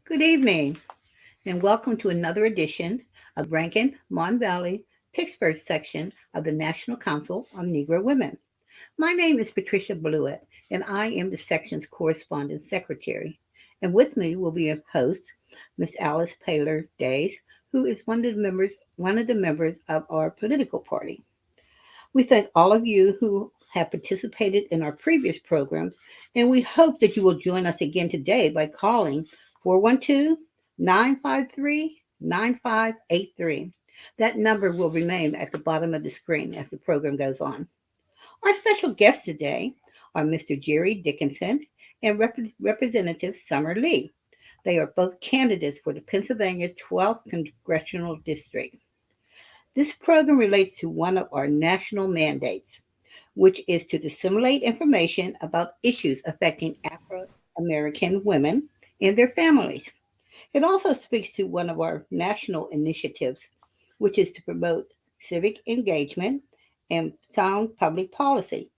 Good evening, and welcome to another edition of Rankin Mon Valley, Pittsburgh section of the National Council on Negro Women. My name is Patricia Blewett, and I am the section's correspondent secretary. And with me will be a host, Miss Alice Paylor Days, who is one of the members of our political party. We thank all of you who have participated in our previous programs, and we hope that you will join us again today by calling 412-953-9583. That number will remain at the bottom of the screen as the program goes on. Our special guests today are Mr. Jerry Dickinson and Representative Summer Lee. They are both candidates for the Pennsylvania 12th Congressional District. This program relates to one of our national mandates, which is to disseminate information about issues affecting Afro-American women and their families. It also speaks to one of our national initiatives, which is to promote civic engagement and sound public policy,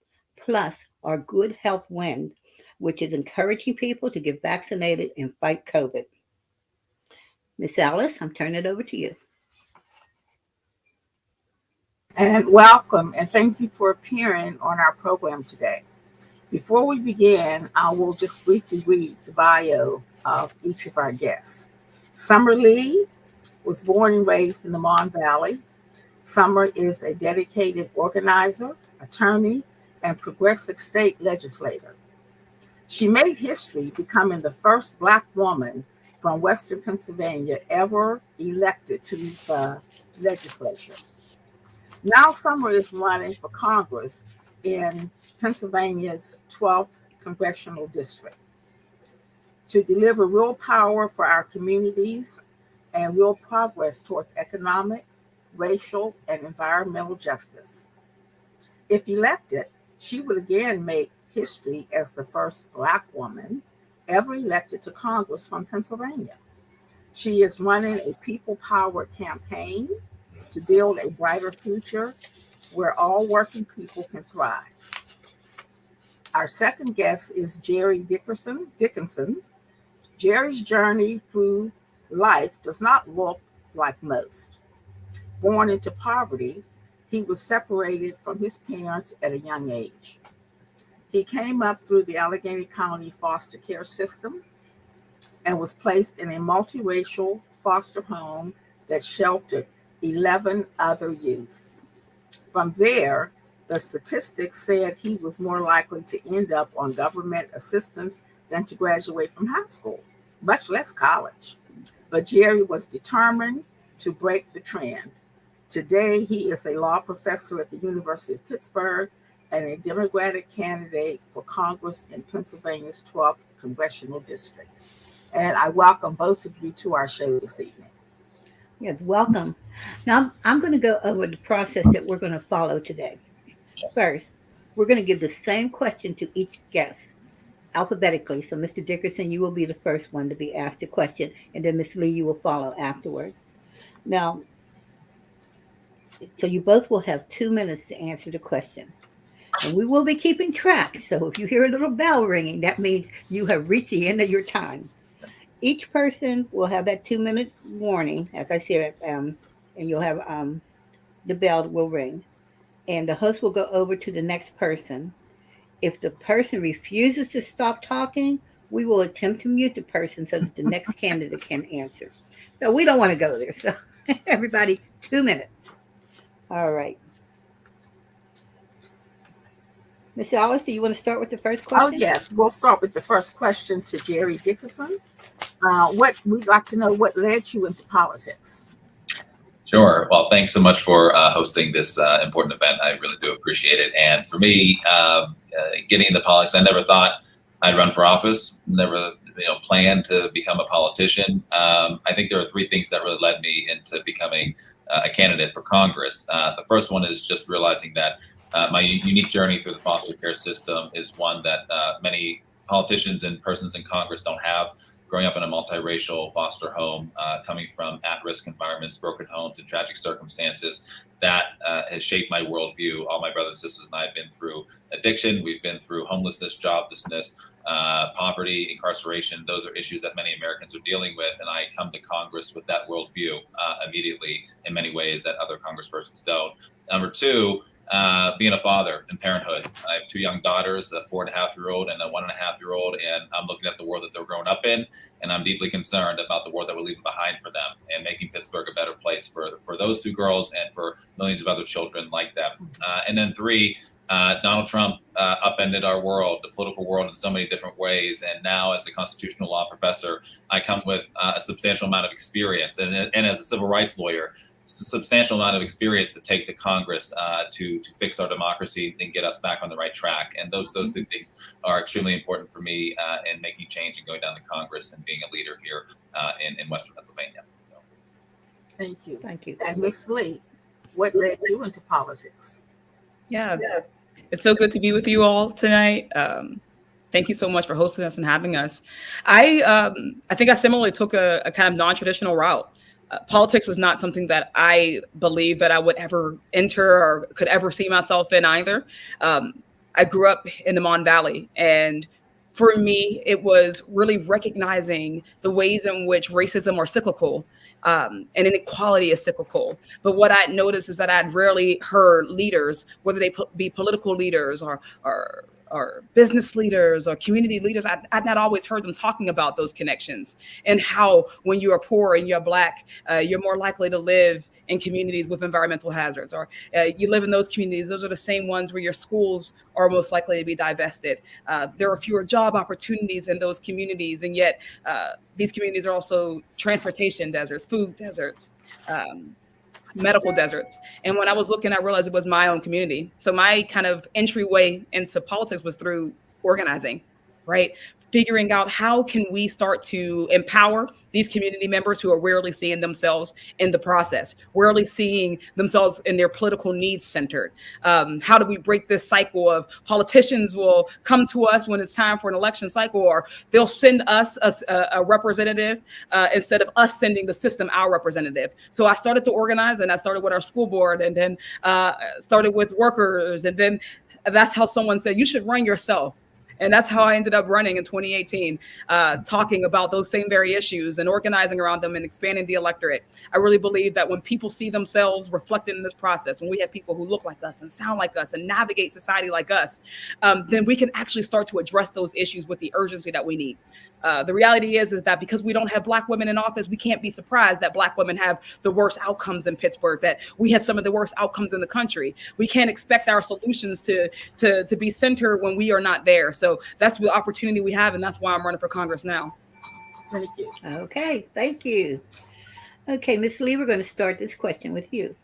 plus our Good Health Win, which is encouraging people to get vaccinated and fight COVID. Miss Alice, I'm turning it over to you. And welcome, and thank you for appearing on our program today. Before we begin, I will just briefly read the bio of each of our guests. Summer Lee was born and raised in the Mon Valley. Summer is a dedicated organizer, attorney, and progressive state legislator. She made history becoming the first Black woman from Western Pennsylvania ever elected to the legislature. Now Summer is running for Congress in Pennsylvania's 12th Congressional District to deliver real power for our communities and real progress towards economic, racial, and environmental justice. If elected, she would again make history as the first Black woman ever elected to Congress from Pennsylvania. She is running a people-powered campaign to build a brighter future where all working people can thrive. Our second guest is Jerry Dickinson. Jerry's journey through life does not look like most. Born into poverty, he was separated from his parents at a young age. He came up through the Allegheny County foster care system and was placed in a multiracial foster home that sheltered 11 other youth. From there, the statistics said he was more likely to end up on government assistance than to graduate from high school, much less college. But Jerry was determined to break the trend. Today, he is a law professor at the University of Pittsburgh and a Democratic candidate for Congress in Pennsylvania's 12th Congressional District. And I welcome both of you to our show this evening. Yes, welcome. Now, I'm going to go over the process that we're going to follow today. First, we're going to give the same question to each guest alphabetically. So, Mr. Dickinson, you will be the first one to be asked a question, and then Ms. Lee, you will follow afterward. Now, so you both will have 2 minutes to answer the question. And we will be keeping track. So if you hear a little bell ringing, that means you have reached the end of your time. Each person will have that 2-minute warning, as I said, and you'll have the bell will ring. And the host will go over to the next person. If the person refuses to stop talking, we will attempt to mute the person so that the next candidate can answer. So we don't want to go there. So everybody, 2 minutes. All right. Ms. Alice, do you want to start with the first question? Oh, yes. We'll start with the first question to Jerry Dickinson. We'd like to know what led you into politics? Sure. Well, thanks so much for hosting this important event. I really do appreciate it. And for me, getting into politics, I never thought I'd run for office. Never, planned to become a politician. I think there are three things that really led me into becoming a candidate for Congress. The first one is just realizing that my unique journey through the foster care system is one that many politicians and persons in Congress don't have. Growing up in a multiracial foster home, coming from at-risk environments, broken homes, and tragic circumstances, that has shaped my worldview. All my brothers and sisters and I have been through addiction. We've been through homelessness, joblessness, poverty, incarceration. Those are issues that many Americans are dealing with. And I come to Congress with that worldview immediately in many ways that other congresspersons don't. Number two, being a father and parenthood. I have two young daughters, a 4.5-year-old and a 1.5-year-old, and I'm looking at the world that they're growing up in, and I'm deeply concerned about the world that we're leaving behind for them and making Pittsburgh a better place for those two girls and for millions of other children like them. And then three, Donald Trump upended our world, the political world, in so many different ways. And now, as a constitutional law professor, I come with a substantial amount of experience, and as a civil rights lawyer, a substantial amount of experience to take to Congress to fix our democracy and get us back on the right track. And those two things are extremely important for me in making change and going down to Congress and being a leader here in Western Pennsylvania. So. Thank you. Thank you. And Ms. Lee, what led you into politics? Yeah, it's so good to be with you all tonight. Thank you so much for hosting us and having us. I think I similarly took a kind of non-traditional route. Politics was not something that I believed that I would ever enter or could ever see myself in either. I grew up in the Mon Valley, and for me, it was really recognizing the ways in which racism are cyclical. And inequality is cyclical. But what I noticed is that I'd rarely heard leaders, whether they be political leaders or business leaders or community leaders, I'd not always heard them talking about those connections and how when you are poor and you're Black, you're more likely to live in communities with environmental hazards, or you live in those communities. Those are the same ones where your schools are most likely to be divested. There are fewer job opportunities in those communities, and yet these communities are also transportation deserts, food deserts, medical deserts. And when I was looking, I realized it was my own community. So my kind of entryway into politics was through organizing, right? Figuring out how can we start to empower these community members who are rarely seeing themselves in the process, rarely seeing themselves in their political needs centered. How do we break this cycle of politicians will come to us when it's time for an election cycle, or they'll send us a representative instead of us sending the system our representative. So I started to organize, and I started with our school board, and then started with workers. And then that's how someone said, you should run yourself. And that's how I ended up running in 2018, talking about those same very issues and organizing around them and expanding the electorate. I really believe that when people see themselves reflected in this process, when we have people who look like us and sound like us and navigate society like us, then we can actually start to address those issues with the urgency that we need. The reality is that because we don't have Black women in office, we can't be surprised that Black women have the worst outcomes in Pittsburgh, that we have some of the worst outcomes in the country. We can't expect our solutions to be centered when we are not there. So that's the opportunity we have, and that's why I'm running for Congress now. Thank you. Okay, thank you. Okay, Ms. Lee, we're going to start this question with you.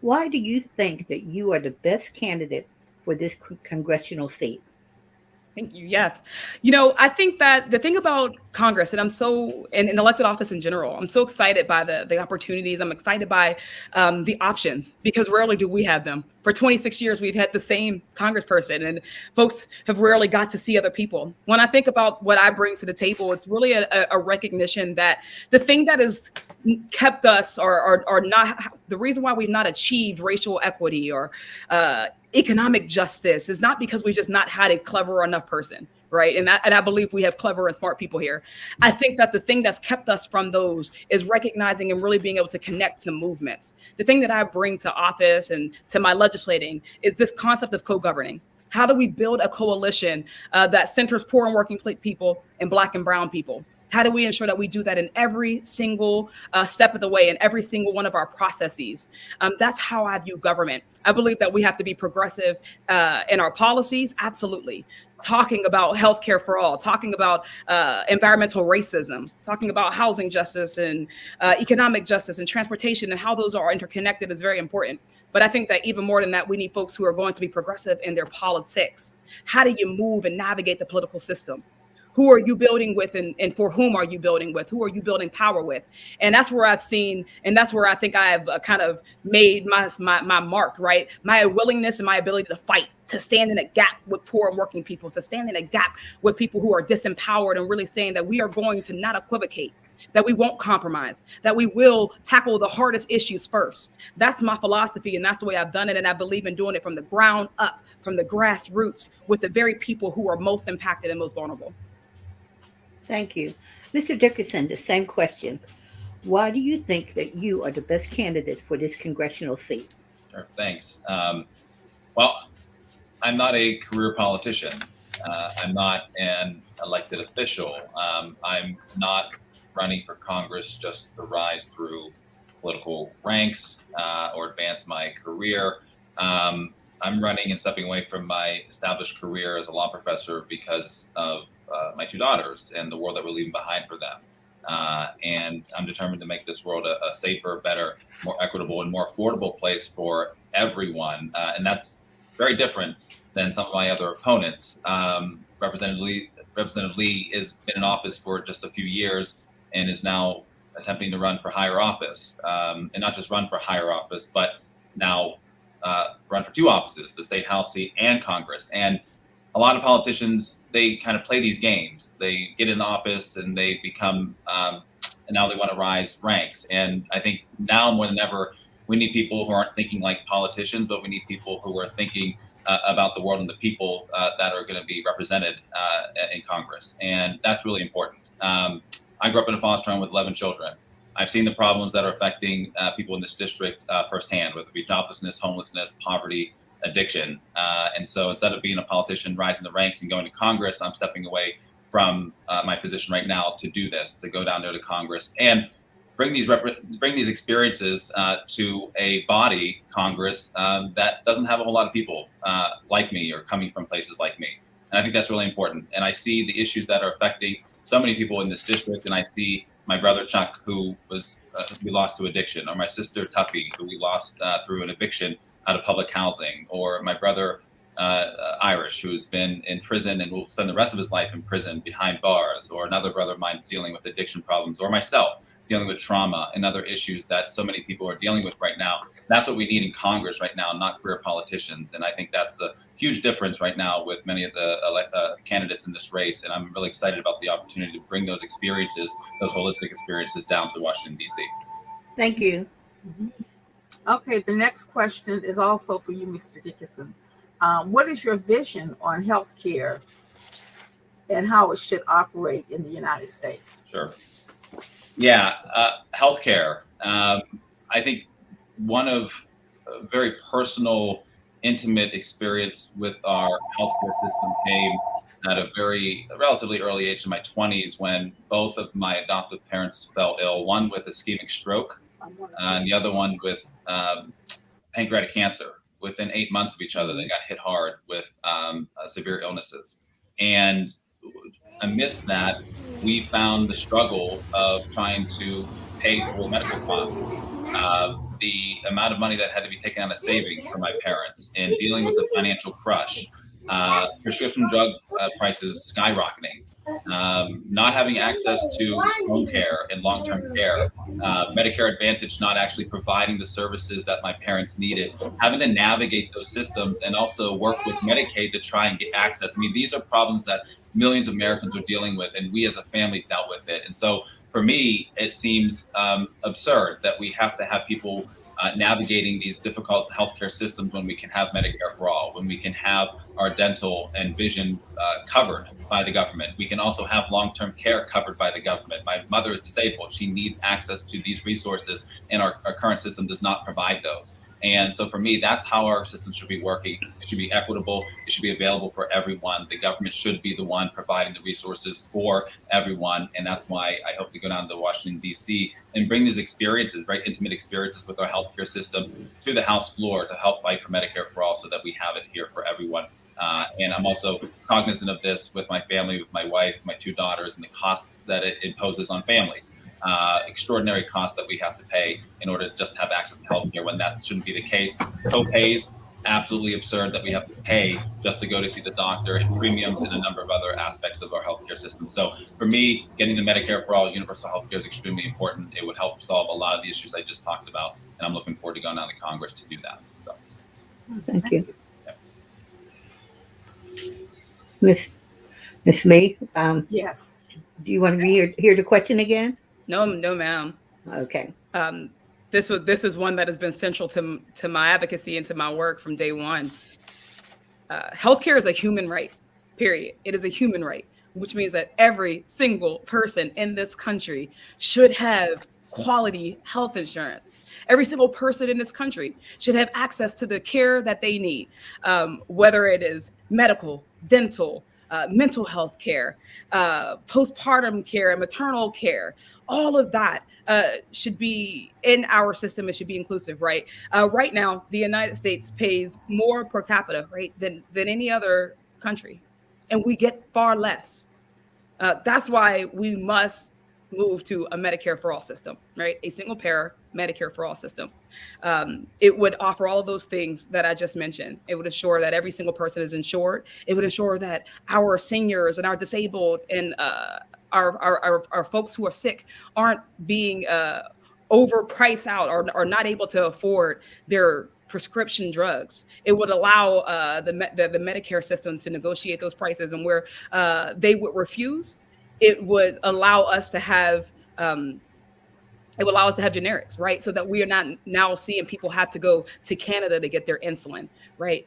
Why do you think that you are the best candidate for this congressional seat? Thank you. Yes. I think that the thing about Congress, and I'm so in elected office in general, I'm so excited by the opportunities. I'm excited by the options, because rarely do we have them. For 26 years, we've had the same congressperson, and folks have rarely got to see other people. When I think about what I bring to the table, it's really a recognition that the thing that has kept us or not, the reason why we've not achieved racial equity or economic justice is not because we just not had a clever enough person, right? And I believe we have clever and smart people here. I think that the thing that's kept us from those is recognizing and really being able to connect to movements. The thing that I bring to office and to my legislating is this concept of co-governing. How do we build a coalition that centers poor and working people and Black and brown people? How do we ensure that we do that in every single step of the way, in every single one of our processes? That's how I view government. I believe that we have to be progressive in our policies, absolutely. talking about healthcare for all, talking about environmental racism, talking about housing justice and economic justice and transportation and how those are interconnected is very important. But I think that even more than that, we need folks who are going to be progressive in their politics. How do you move and navigate the political system? Who are you building with, and for whom are you building with? Who are you building power with? And that's where I've seen, and that's where I think I've kind of made my mark, right? My willingness and my ability to fight, to stand in a gap with poor and working people, to stand in a gap with people who are disempowered, and really saying that we are going to not equivocate, that we won't compromise, that we will tackle the hardest issues first. That's my philosophy, and that's the way I've done it. And I believe in doing it from the ground up, from the grassroots, with the very people who are most impacted and most vulnerable. Thank you. Mr. Dickinson, the same question. Why do you think that you are the best candidate for this congressional seat? Sure, thanks. Well, I'm not a career politician. I'm not an elected official. I'm not running for Congress just to rise through political ranks or advance my career. I'm running and stepping away from my established career as a law professor because of my two daughters and the world that we're leaving behind for them. And I'm determined to make this world a safer, better, more equitable, and more affordable place for everyone. And that's very different than some of my other opponents. Representative Lee has been in office for just a few years and is now attempting to run for higher office. And not just run for higher office, but now run for two offices, the state house seat and Congress. And a lot of politicians, they kind of play these games. They get in office and they become, and now they want to rise ranks. And I think now more than ever, we need people who aren't thinking like politicians, but we need people who are thinking about the world and the people that are going to be represented in Congress. And that's really important. I grew up in a foster home with 11 children. I've seen the problems that are affecting people in this district firsthand, whether it be joblessness, homelessness, poverty, addiction. And so instead of being a politician, rising the ranks and going to Congress, I'm stepping away from my position right now to do this, to go down there to Congress and bring these experiences to a body, Congress, that doesn't have a whole lot of people like me or coming from places like me. And I think that's really important. And I see the issues that are affecting so many people in this district. And I see my brother Chuck, who we lost to addiction, or my sister Toopic, who we lost through an eviction out of public housing, or my brother Irish, who's been in prison and will spend the rest of his life in prison behind bars, or another brother of mine dealing with addiction problems, or myself dealing with trauma and other issues that so many people are dealing with right now. That's what we need in Congress right now, not career politicians. And I think that's the huge difference right now with many of the candidates in this race. And I'm really excited about the opportunity to bring those experiences, those holistic experiences, down to Washington, D.C. Thank you. Mm-hmm. Okay, the next question is also for you, Mr. Dickinson. What is your vision on healthcare and how it should operate in the United States? Sure. Yeah, healthcare. I think one of a very personal, intimate experience with our healthcare system came at a relatively early age in my 20s, when both of my adoptive parents fell ill, one with ischemic stroke and the other one with pancreatic cancer. Within 8 months of each other, they got hit hard with severe illnesses. And amidst that, we found the struggle of trying to pay for medical costs. The amount of money that had to be taken out of savings for my parents, and dealing with the financial crush, prescription drug prices skyrocketing, not having access to home care and long-term care, Medicare Advantage not actually providing the services that my parents needed, having to navigate those systems and also work with Medicaid to try and get access. I mean, these are problems that millions of Americans are dealing with, and we as a family dealt with it. And so for me, it seems absurd that we have to have people navigating these difficult healthcare systems when we can have Medicare for all, when we can have our dental and vision covered by the government. We can also have long-term care covered by the government. My mother is disabled. She needs access to these resources, and our current system does not provide those. And so for me, that's how our system should be working. It should be equitable. It should be available for everyone. The government should be the one providing the resources for everyone. And that's why I hope to go down to Washington, D.C. and bring these experiences, very intimate experiences with our healthcare system to the House floor to help fight for Medicare for all so that we have it here for everyone. And I'm also cognizant of this with my family, with my wife, my 2 daughters, and the costs that it imposes on families. Extraordinary costs that we have to pay in order to just have access to healthcare when that shouldn't be the case. Co-pays, absolutely absurd that we have to pay just to go to see the doctor, and premiums and a number of other aspects of our healthcare system. So for me, getting the Medicare for all universal healthcare is extremely important. It would help solve a lot of the issues I just talked about, and I'm looking forward to going down to Congress to do that. So. Thank you. Miss Lee, Yes. do you want to hear the question again? No, ma'am. Okay. This is one that has been central to my advocacy and to my work from day one. Healthcare is a human right, period. It is a human right, which means that every single person in this country should have quality health insurance. Every single person in this country should have access to the care that they need, whether it is medical, dental, mental health care, postpartum care, and maternal care. All of that should be in our system. It should be inclusive, right? Right now, the United States pays more per capita, right, than any other country, and we get far less. That's why we must move to a Medicare for all system, right? A single payer Medicare for all system. It would offer all of those things that I just mentioned. It would ensure that every single person is insured. It would ensure that our seniors and our disabled and our folks who are sick aren't being overpriced out or not able to afford their prescription drugs. It would allow the Medicare system to negotiate those prices, and where they would refuse, it would allow us to have generics, right? So that we are not now seeing people have to go to Canada to get their insulin, right?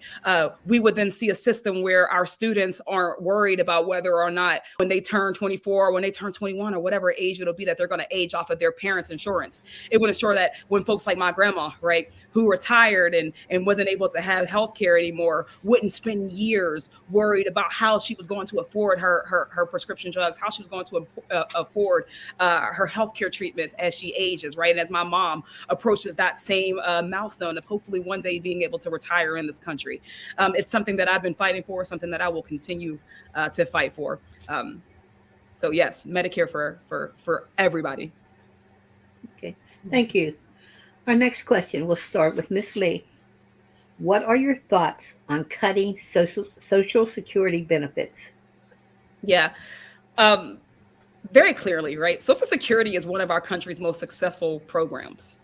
We would then see a system where our students aren't worried about whether or not when they turn 24 or when they turn 21 or whatever age it'll be that they're going to age off of their parents' insurance. It would ensure that when folks like my grandma, right, who retired and wasn't able to have health care anymore, wouldn't spend years worried about how she was going to afford her prescription drugs, how she was going to afford her health care treatments as she ages, right? And as my mom approaches that same milestone of hopefully one day being able to retire in this country. It's something that I've been fighting for, something that I will continue to fight for. So yes, Medicare for everybody. Okay, thank you. Our next question will start with Ms. Lee. What are your thoughts on cutting Social Security benefits? Yeah. Very clearly, right? Social Security is one of our country's most successful programs.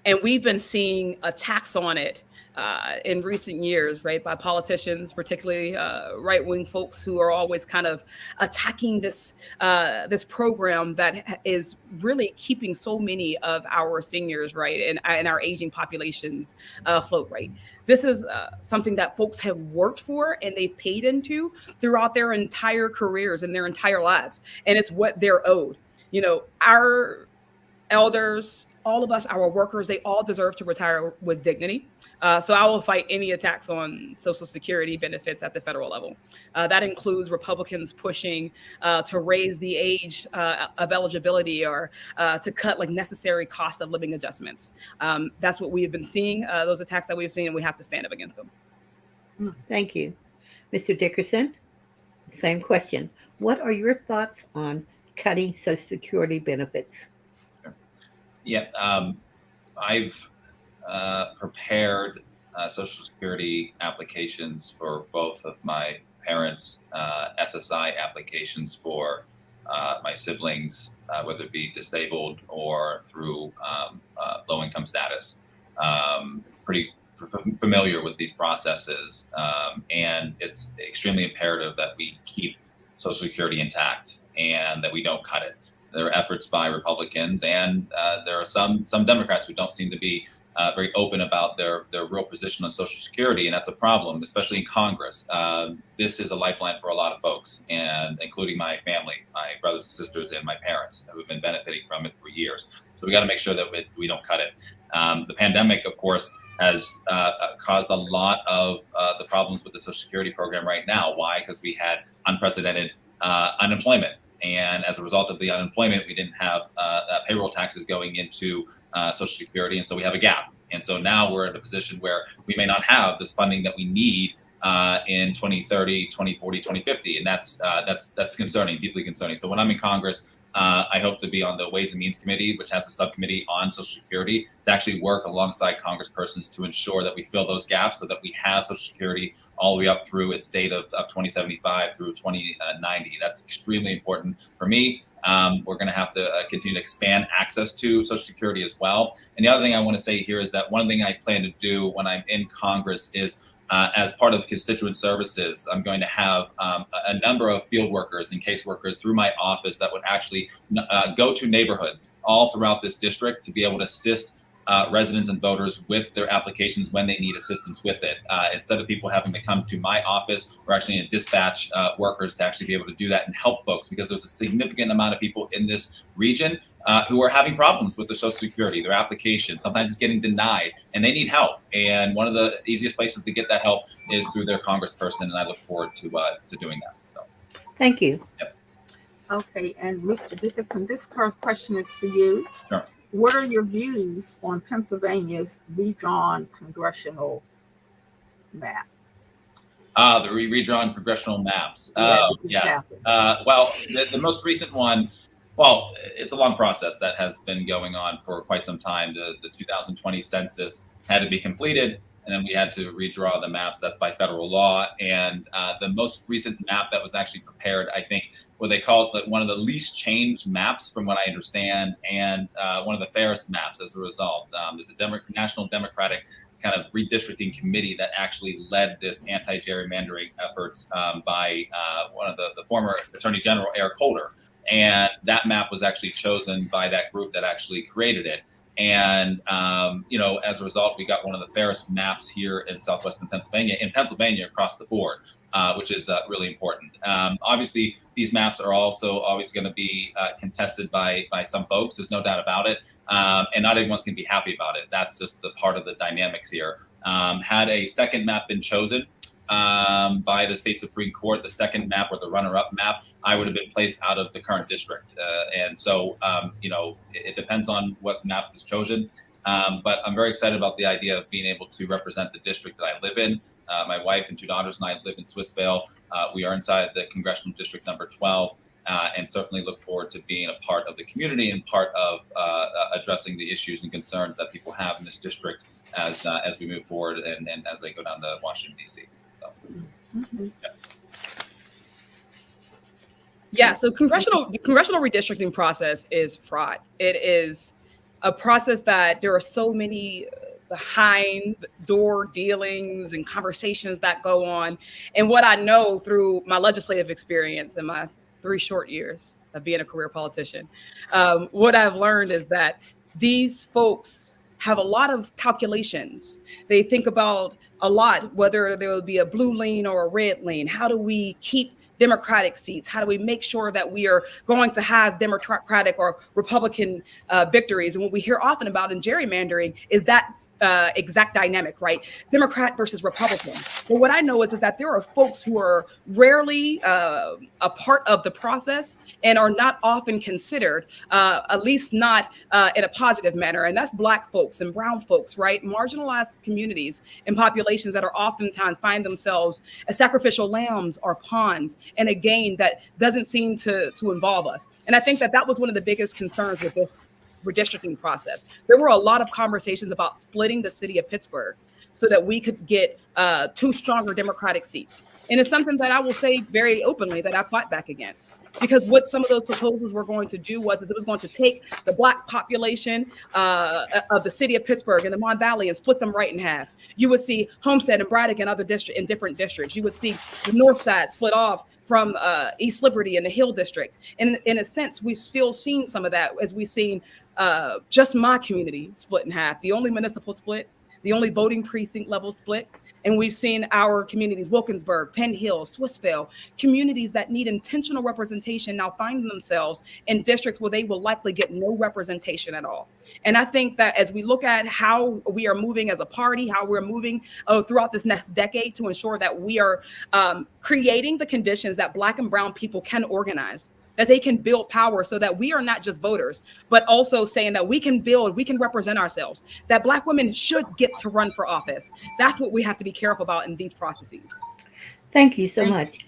And we've been seeing attacks on it in recent years, right, by politicians, particularly right-wing folks who are always kind of attacking this program that is really keeping so many of our seniors, right, and our aging populations afloat, right? This is something that folks have worked for and they've paid into throughout their entire careers and their entire lives. And it's what they're owed. You know, our elders, all of us, our workers, they all deserve to retire with dignity. So I will fight any attacks on Social Security benefits at the federal level. That includes Republicans pushing to raise the age of eligibility or to cut like necessary cost of living adjustments. That's what we have been seeing, those attacks that we've seen, and we have to stand up against them. Thank you. Mr. Dickerson, same question. What are your thoughts on cutting Social Security benefits? Yeah, I've prepared Social Security applications for both of my parents' SSI applications for my siblings, whether it be disabled or through low-income status. Pretty familiar with these processes, and it's extremely imperative that we keep Social Security intact and that we don't cut it. There are efforts by Republicans, and there are some Democrats who don't seem to be very open about their real position on Social Security, and that's a problem, especially in Congress. This is a lifeline for a lot of folks, and including my family, my brothers and sisters, and my parents who have been benefiting from it for years. So we got to make sure that we don't cut it. The pandemic, of course, has caused a lot of the problems with the Social Security program right now. Why? Because we had unprecedented unemployment. And as a result of the unemployment, we didn't have payroll taxes going into Social Security. And so we have a gap. And so now we're in a position where we may not have this funding that we need in 2030, 2040, 2050. And that's concerning, deeply concerning. So when I'm in Congress, I hope to be on the Ways and Means Committee, which has a subcommittee on Social Security, to actually work alongside congresspersons to ensure that we fill those gaps so that we have Social Security all the way up through its date of 2075 through 2090. That's extremely important for me. We're going to have to continue to expand access to Social Security as well. And the other thing I want to say here is that one thing I plan to do when I'm in Congress is as part of constituent services, I'm going to have a number of field workers and caseworkers through my office that would actually go to neighborhoods all throughout this district to be able to assist residents and voters with their applications when they need assistance with it. Instead of people having to come to my office, we're actually going to dispatch workers to actually be able to do that and help folks, because there's a significant amount of people in this region who are having problems with their Social Security, their application. Sometimes it's getting denied and they need help. And one of the easiest places to get that help is through their congressperson. And I look forward to doing that. So, Thank you. Yep. Okay, and Mr. Dickinson, this question is for you. Sure. What are your views on Pennsylvania's redrawn congressional map? The redrawn congressional maps. Yes. Well, the most recent one, well, it's a long process that has been going on for quite some time. The 2020 census had to be completed, and then we had to redraw the maps. That's by federal law. And the most recent map that was actually prepared, I think, what they call it one of the least changed maps, from what I understand, and one of the fairest maps as a result. There's a National Democratic kind of redistricting committee that actually led this anti-gerrymandering efforts by one of the former Attorney General, Eric Holder. And that map was actually chosen by that group that actually created it. And, as a result, we got one of the fairest maps here in southwestern Pennsylvania, across the board, which is really important. Obviously, these maps are also always going to be contested by some folks. There's no doubt about it. And not everyone's going to be happy about it. That's just the part of the dynamics here. Had a second map been chosen by the state Supreme Court, the second map or the runner-up map, I would have been placed out of the current district. And so, it depends on what map is chosen. But I'm very excited about the idea of being able to represent the district that I live in. My wife and two daughters and I live in Swissvale. We are inside the Congressional District number 12. And certainly look forward to being a part of the community and part of addressing the issues and concerns that people have in this district as we move forward and as they go down to Washington, D.C. So, yeah. So congressional redistricting process is fraught. It is a process that there are so many behind door dealings and conversations that go on. And what I know through my legislative experience and my 3 short years of being a career politician, what I've learned is that these folks have a lot of calculations. They think about a lot, whether there will be a blue lane or a red lane. How do we keep Democratic seats? How do we make sure that we are going to have Democratic or Republican victories? And what we hear often about in gerrymandering is that exact dynamic, right? Democrat versus Republican. But what I know is that there are folks who are rarely a part of the process and are not often considered, at least not in a positive manner. And that's Black folks and brown folks, right? Marginalized communities and populations that are oftentimes find themselves as sacrificial lambs or pawns in a game that doesn't seem to involve us. And I think that was one of the biggest concerns with this redistricting process. There were a lot of conversations about splitting the city of Pittsburgh so that we could get 2 stronger Democratic seats. And it's something that I will say very openly that I fought back against, because what some of those proposals were going to do was it was going to take the Black population of the city of Pittsburgh and the Mon Valley and split them right in half. You would see Homestead and Braddock and other in different districts. You would see the North Side split off from East Liberty and the Hill District. And in a sense, we've still seen some of that as we've seen just my community split in half. The only municipal split, the only voting precinct level split And we've seen our communities, Wilkinsburg, Penn Hill, Swissvale, communities that need intentional representation now finding themselves in districts where they will likely get no representation at all. And I think that as we look at how we are moving as a party, how we're moving throughout this next decade to ensure that we are creating the conditions that Black and brown people can organize, that they can build power so that we are not just voters, but also saying that we can build, we can represent ourselves, that Black women should get to run for office. That's what we have to be careful about in these processes. Thank you so much.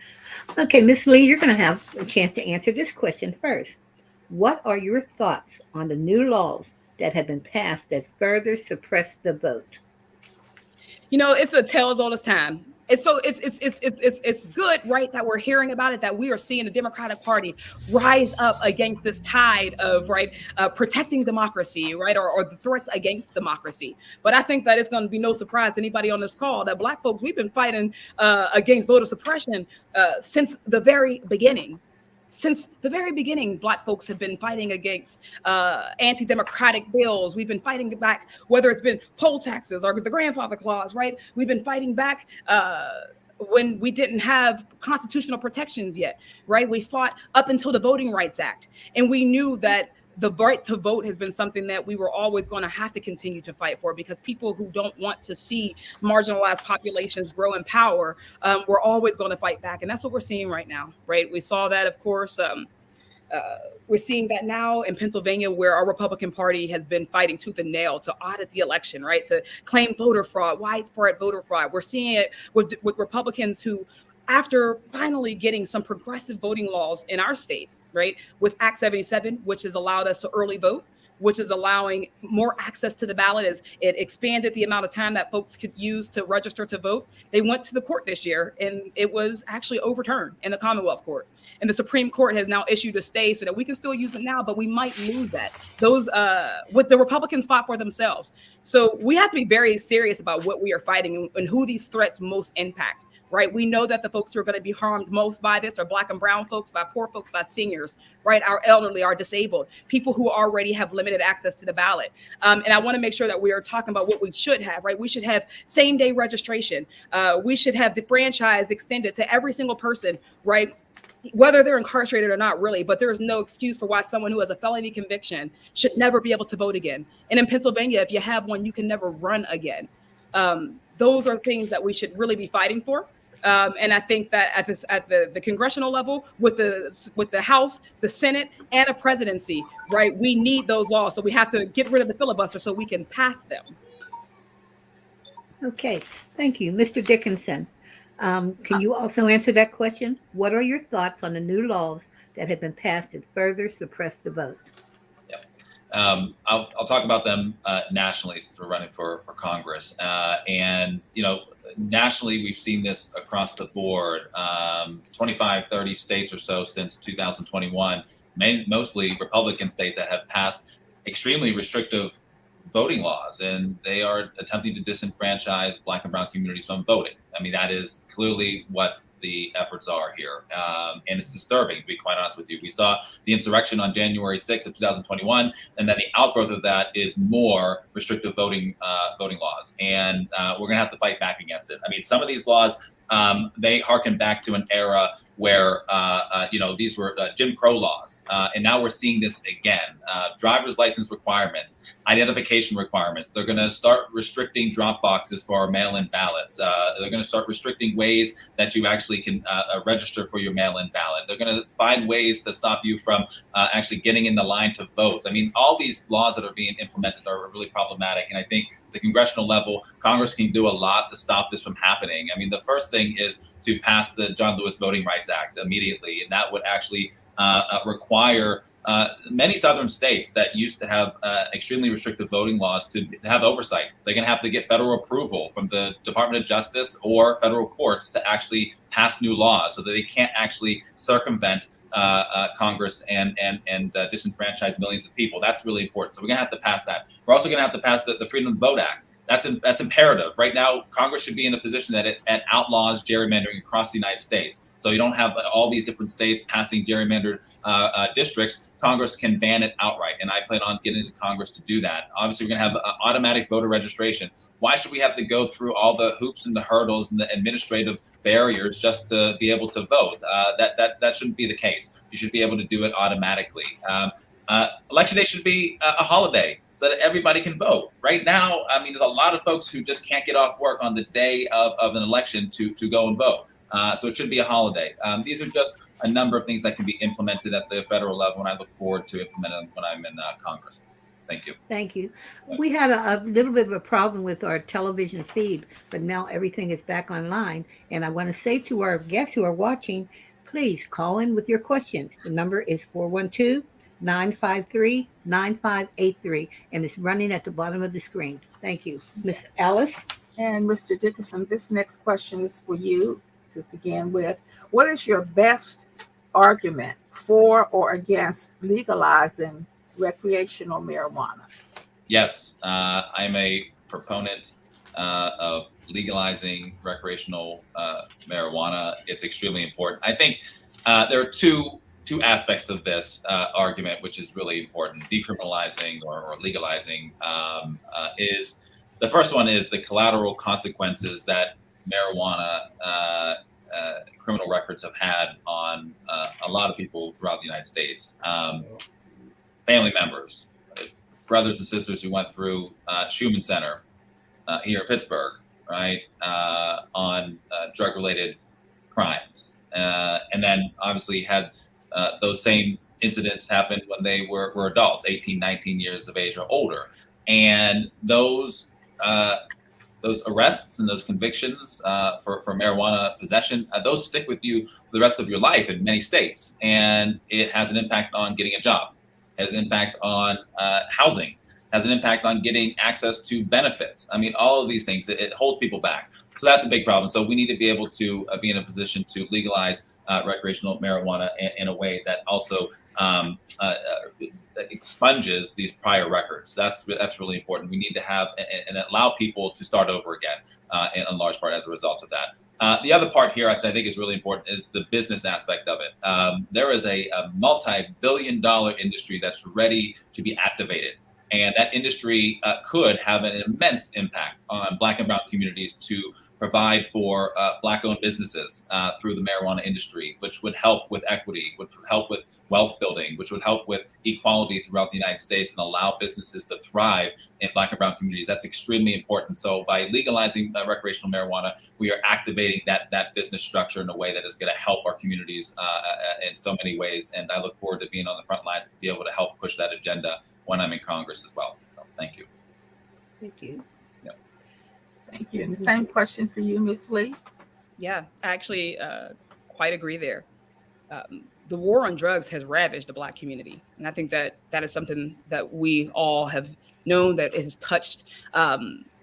Okay, Ms. Lee, you're going to have a chance to answer this question first. What are your thoughts on the new laws that have been passed that further suppress the vote? You know, it's a tale as old as time. It's good, right, that we're hearing about it, that we are seeing the Democratic Party rise up against this tide of, right, protecting democracy, right, or the threats against democracy. But I think that it's going to be no surprise to anybody on this call that Black folks, we've been fighting against voter suppression since the very beginning. Since the very beginning, Black folks have been fighting against anti-democratic bills. We've been fighting back, whether it's been poll taxes or the grandfather clause, right? We've been fighting back when we didn't have constitutional protections yet, right? We fought up until the Voting Rights Act. And we knew that the right to vote has been something that we were always going to have to continue to fight for, because people who don't want to see marginalized populations grow in power, we're always going to fight back. And that's what we're seeing right now, right? We saw that, of course, we're seeing that now in Pennsylvania, where our Republican Party has been fighting tooth and nail to audit the election, right? To claim voter fraud, widespread voter fraud. We're seeing it with Republicans who, after finally getting some progressive voting laws in our state, right, with Act 77, which has allowed us to early vote, which is allowing more access to the ballot, as it expanded the amount of time that folks could use to register to vote. They went to the court this year, and it was actually overturned in the Commonwealth Court. And the Supreme Court has now issued a stay so that we can still use it now, but we might lose that. Those, what the Republicans fought for themselves. So we have to be very serious about what we are fighting and who these threats most impact. Right. We know that the folks who are going to be harmed most by this are Black and brown folks, by poor folks, by seniors, right? Our elderly, our disabled, people who already have limited access to the ballot. And I want to make sure that we are talking about what we should have, right? We should have same day registration. We should have the franchise extended to every single person, right? Whether they're incarcerated or not, really, but there's no excuse for why someone who has a felony conviction should never be able to vote again. And in Pennsylvania, if you have one, you can never run again. Those are things that we should really be fighting for. And I think that at the congressional level, with the House, the Senate, and a presidency, right, we need those laws. So we have to get rid of the filibuster so we can pass them. Okay, thank you. Mr. Dickinson, can you also answer that question? What are your thoughts on the new laws that have been passed that further suppress the vote? I'll talk about them nationally, since we're running for Congress. And, you know, nationally, we've seen this across the board, 25, 30 states or so since 2021, mostly Republican states that have passed extremely restrictive voting laws, and they are attempting to disenfranchise Black and brown communities from voting. I mean, that is clearly what the efforts are here. And it's disturbing, to be quite honest with you. We saw the insurrection on January 6th of 2021, and then the outgrowth of that is more restrictive voting laws. And we're gonna have to fight back against it. I mean, some of these laws, they harken back to an era where, these were Jim Crow laws. And now we're seeing this again. Driver's license requirements, identification requirements. They're going to start restricting drop boxes for our mail-in ballots. They're going to start restricting ways that you actually can register for your mail-in ballot. They're going to find ways to stop you from actually getting in the line to vote. I mean, all these laws that are being implemented are really problematic. And I think at the congressional level, Congress can do a lot to stop this from happening. I mean, the first thing is to pass the John Lewis Voting Rights Act immediately. And that would actually require many southern states that used to have extremely restrictive voting laws to have oversight. They're going to have to get federal approval from the Department of Justice or federal courts to actually pass new laws, so that they can't actually circumvent Congress and disenfranchise millions of people. That's really important. So we're going to have to pass that. We're also going to have to pass the Freedom to Vote Act. That's imperative. Right now, Congress should be in a position that it outlaws gerrymandering across the United States. So you don't have all these different states passing gerrymandered districts. Congress can ban it outright, and I plan on getting to Congress to do that. Obviously, we're going to have automatic voter registration. Why should we have to go through all the hoops and the hurdles and the administrative barriers just to be able to vote? That shouldn't be the case. You should be able to do it automatically. Election day should be a holiday so that everybody can vote. Right now, I mean, there's a lot of folks who just can't get off work on the day of an election to go and vote. So it should be a holiday. These are just a number of things that can be implemented at the federal level, and I look forward to implementing them when I'm in Congress. Thank you. Thank you. We had a little bit of a problem with our television feed, but now everything is back online. And I want to say to our guests who are watching, please call in with your questions. The number is 412-953-9583, and it's running at the bottom of the screen. Thank you. Miss Alice? And Mr. Dickinson, this next question is for you to begin with. What is your best argument for or against legalizing recreational marijuana? Yes, I'm a proponent of legalizing recreational marijuana. It's extremely important. I think there are two aspects of this argument, which is really important. Decriminalizing or legalizing is the first one is the collateral consequences that marijuana criminal records have had on a lot of people throughout the United States. Family members, brothers and sisters who went through Schumann Center here in Pittsburgh, right, on drug-related crimes. And then obviously had those same incidents happen when they were adults, 18, 19 years of age or older. And those arrests and those convictions for marijuana possession, those stick with you for the rest of your life in many states. And it has an impact on getting a job, has an impact on housing, has an impact on getting access to benefits. I mean, all of these things, it holds people back. So that's a big problem. So we need to be able to be in a position to legalize recreational marijuana in a way that also expunges these prior records. That's really important. We need to have and allow people to start over again in large part as a result of that. The other part here, which I think is really important, is the business aspect of it. There is a multi-billion-dollar industry that's ready to be activated. And that industry could have an immense impact on Black and Brown communities to provide for Black-owned businesses through the marijuana industry, which would help with equity, which would help with wealth building, which would help with equality throughout the United States and allow businesses to thrive in Black and Brown communities. That's extremely important. So by legalizing recreational marijuana, we are activating that business structure in a way that is going to help our communities in so many ways. And I look forward to being on the front lines to be able to help push that agenda when I'm in Congress as well. So, thank you. Thank you. Thank you. And the same question for you, Ms. Lee. Yeah, I actually quite agree there. The war on drugs has ravaged the Black community. And I think that is something that we all have known, that it has touched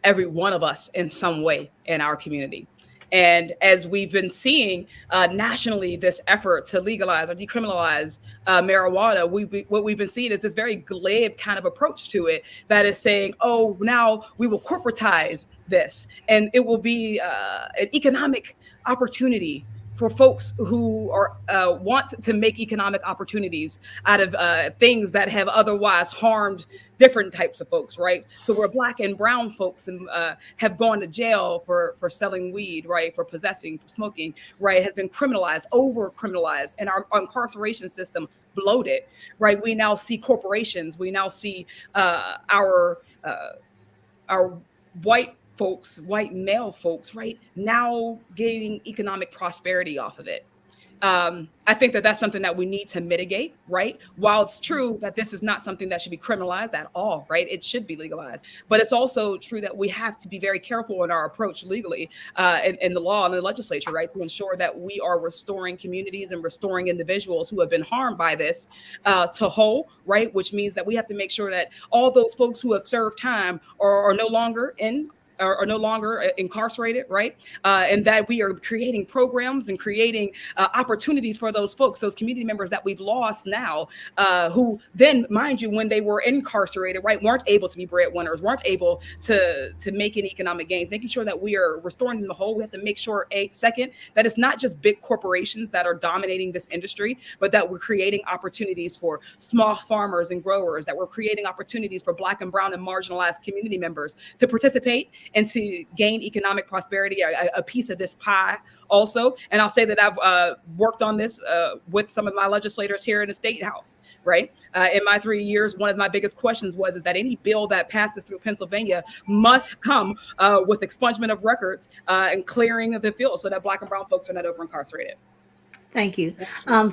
every one of us in some way in our community. And as we've been seeing nationally, this effort to legalize or decriminalize marijuana, what we've been seeing is this very glib kind of approach to it that is saying, oh, now we will corporatize this and it will be an economic opportunity for folks who are want to make economic opportunities out of things that have otherwise harmed different types of folks, right? So we're Black and brown folks and have gone to jail for selling weed, right? For possessing, for smoking, right? Has been criminalized, over criminalized, and our incarceration system bloated, right? We now see corporations, we now see our white folks, white male folks, right, now gaining economic prosperity off of it. I think that that's something that we need to mitigate, right? While it's true that this is not something that should be criminalized at all, right? It should be legalized. But it's also true that we have to be very careful in our approach legally in the law and the legislature, right? To ensure that we are restoring communities and restoring individuals who have been harmed by this to whole, right? Which means that we have to make sure that all those folks who have served time are no longer in are no longer incarcerated, right? And that we are creating programs and creating opportunities for those folks, those community members that we've lost now, who then, mind you, when they were incarcerated, right, weren't able to be breadwinners, weren't able to make any economic gains, making sure that we are restoring them the whole. We have to make sure, second, that it's not just big corporations that are dominating this industry, but that we're creating opportunities for small farmers and growers, that we're creating opportunities for Black and brown and marginalized community members to participate and to gain economic prosperity, a piece of this pie also. And I'll say that I've worked on this with some of my legislators here in the State House, right? In my 3 years, one of my biggest questions is that any bill that passes through Pennsylvania must come with expungement of records and clearing of the field so that Black and brown folks are not over incarcerated. Thank you.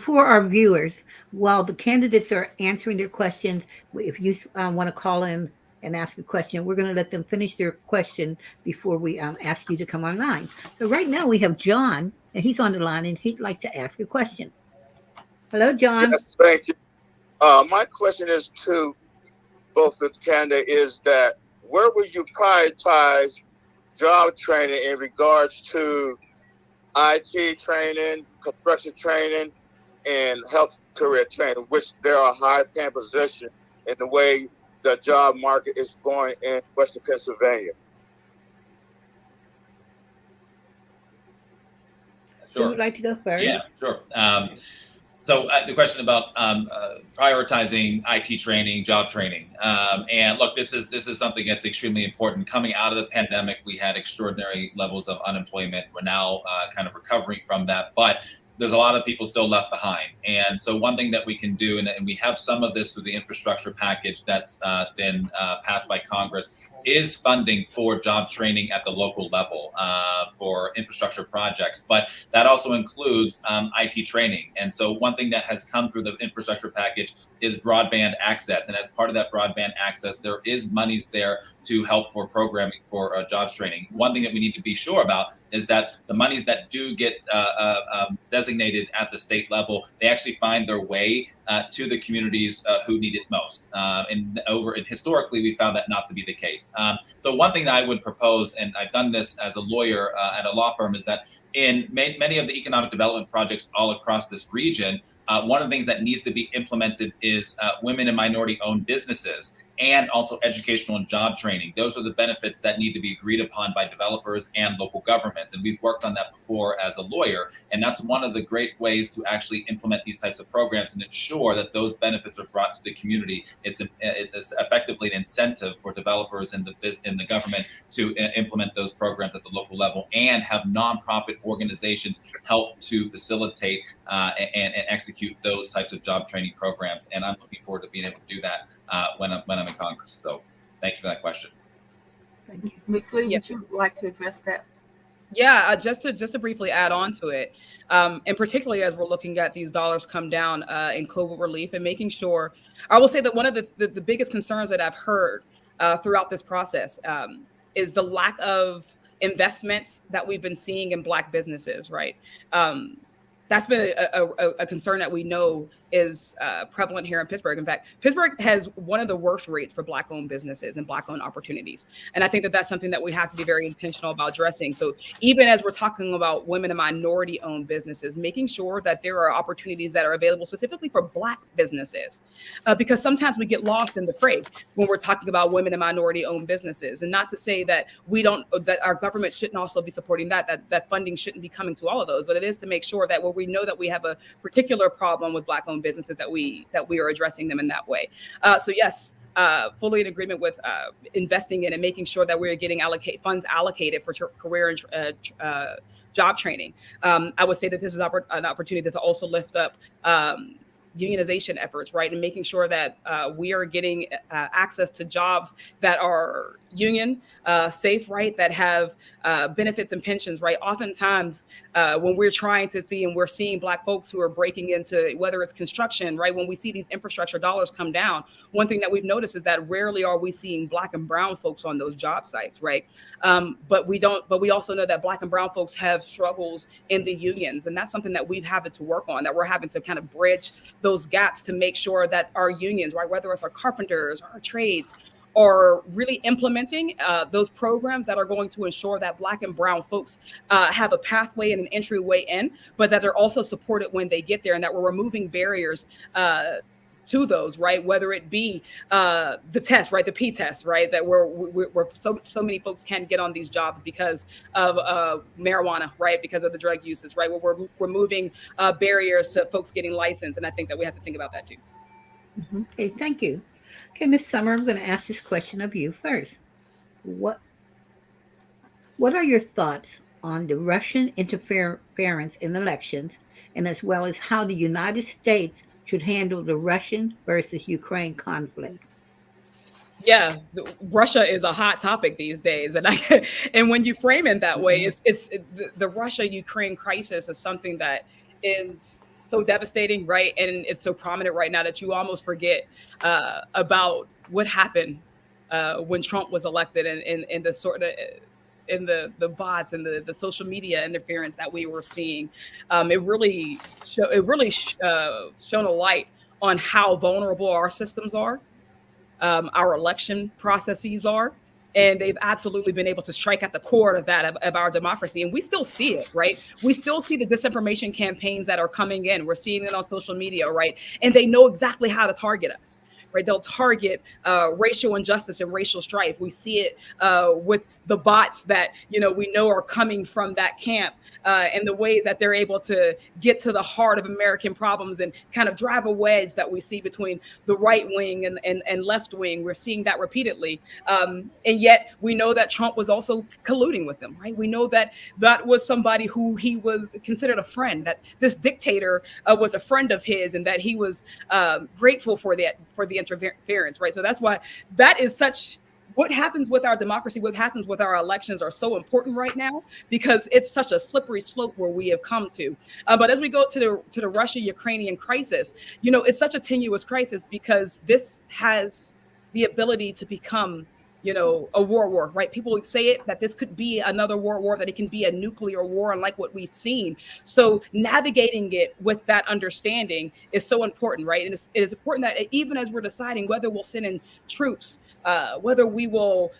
For our viewers, while the candidates are answering their questions, if you want to call in and ask a question, we're going to let them finish their question before we ask you to come online. So right now we have John, and he's on the line, and he'd like to ask a question. Hello, John. Yes, thank you. My question is to both the candidates is that where would you prioritize job training in regards to IT training, construction training, and health career training, which there are high-paying positions in the way the job market is going in Western Pennsylvania? Sure. Who would like to go first? Yeah, sure. So the question about prioritizing IT training, job training, and look, this is something that's extremely important. Coming out of the pandemic, we had extraordinary levels of unemployment. We're now kind of recovering from that, but there's a lot of people still left behind. And so one thing that we can do, and we have some of this through the infrastructure package that's been passed by Congress, is funding for job training at the local level for infrastructure projects. But that also includes IT training. And so one thing that has come through the infrastructure package is broadband access. And as part of that broadband access, there is monies there to help for programming for jobs training. One thing that we need to be sure about is that the monies that do get designated at the state level, they actually find their way to the communities who need it most. And historically, we found that not to be the case. So one thing that I would propose, and I've done this as a lawyer at a law firm, is that in many of the economic development projects all across this region, one of the things that needs to be implemented is women and minority-owned businesses, and also educational and job training. Those are the benefits that need to be agreed upon by developers and local governments. And we've worked on that before as a lawyer. And that's one of the great ways to actually implement these types of programs and ensure that those benefits are brought to the community. It's effectively an incentive for developers in the government to implement those programs at the local level and have nonprofit organizations help to facilitate and execute those types of job training programs. And I'm looking forward to being able to do that when I'm in Congress. So thank you for that question. Thank you. Ms. Lee, would you like to address that? Yeah, just to briefly add on to it, and particularly as we're looking at these dollars come down in COVID relief and making sure, I will say that one of the biggest concerns that I've heard throughout this process is the lack of investments that we've been seeing in Black businesses, right? That's been a concern that we know is prevalent here in Pittsburgh. In fact, Pittsburgh has one of the worst rates for Black-owned businesses and Black-owned opportunities. And I think that that's something that we have to be very intentional about addressing. So even as we're talking about women and minority-owned businesses, making sure that there are opportunities that are available specifically for Black businesses, because sometimes we get lost in the fray when we're talking about women and minority-owned businesses. And not to say that that our government shouldn't also be supporting that funding shouldn't be coming to all of those, but it is to make sure that where we know that we have a particular problem with Black-owned businesses, that we are addressing them in that way. So yes, fully in agreement with investing in and making sure that we're getting funds allocated for career and job training. I would say that this is an opportunity to also lift up unionization efforts, right? And making sure that we are getting access to jobs that are union safe, right? That have benefits and pensions, right? Oftentimes when we're trying to see, and we're seeing Black folks who are breaking into, whether it's construction, right? When we see these infrastructure dollars come down, one thing that we've noticed is that rarely are we seeing Black and brown folks on those job sites, right? But we also know that Black and brown folks have struggles in the unions. And that's something that we've having to work on, that we're having to kind of bridge those gaps to make sure that our unions, right? Whether it's our carpenters or our trades, are really implementing those programs that are going to ensure that Black and brown folks have a pathway and an entryway in, but that they're also supported when they get there, and that we're removing barriers to those, right? Whether it be the test, right, the P test, right, that we're so many folks can't get on these jobs because of marijuana, right, because of the drug uses, right? Where we're removing barriers to folks getting licensed, and I think that we have to think about that too. Okay, thank you. Okay, Ms. Summer, I'm going to ask this question of you first. What are your thoughts on the Russian interference in elections, and as well as how the United States should handle the Russian versus Ukraine conflict? Yeah, Russia is a hot topic these days, and and when you frame it that way, the Russia-Ukraine crisis is something that is so devastating, right? And it's so prominent right now that you almost forget about what happened when Trump was elected, and the sort of in the bots and the social media interference that we were seeing. It really shone a light on how vulnerable our systems are, our election processes are, and they've absolutely been able to strike at the core of that of our democracy. And we still see it, right? We still see the disinformation campaigns that are coming in. We're seeing it on social media, right? And they know exactly how to target us, right? They'll target racial injustice and racial strife. We see it with the bots that we know are coming from that camp, and the ways that they're able to get to the heart of American problems and kind of drive a wedge that we see between the right wing and left wing. We're seeing that repeatedly, and yet we know that Trump was also colluding with them, right? We know that that was somebody who he was considered a friend, that this dictator was a friend of his, and that he was grateful for the interference, right? So that's why that is such. What happens with our democracy, what happens with our elections are so important right now, because it's such a slippery slope where we have come to. But as we go to the Russia-Ukrainian crisis, it's such a tenuous crisis because this has the ability to become a world war, right? People say it that this could be another world war, that it can be a nuclear war, unlike what we've seen. So navigating it with that understanding is so important, right? And it is important that even as we're deciding whether we'll send in troops, whether we will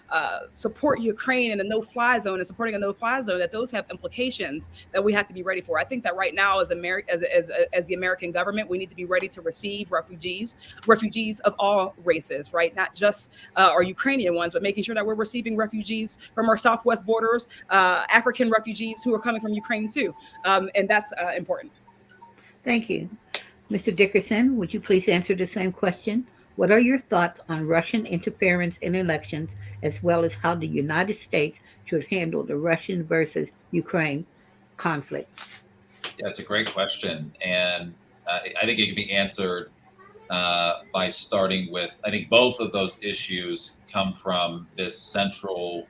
support Ukraine in a no-fly zone and supporting a no-fly zone, that those have implications that we have to be ready for. I think that right now, as the American government, we need to be ready to receive refugees of all races, right? Not just our Ukrainian ones, but making sure that we're receiving refugees from our southwest borders, African refugees who are coming from Ukraine too, and that's important. Thank you. Mr. Dickerson, would you please answer the same question? What are your thoughts on Russian interference in elections, as well as how the United States should handle the Russian versus Ukraine conflict? Yeah, it's a great question. And I think it can be answered by starting with, I think both of those issues come from this central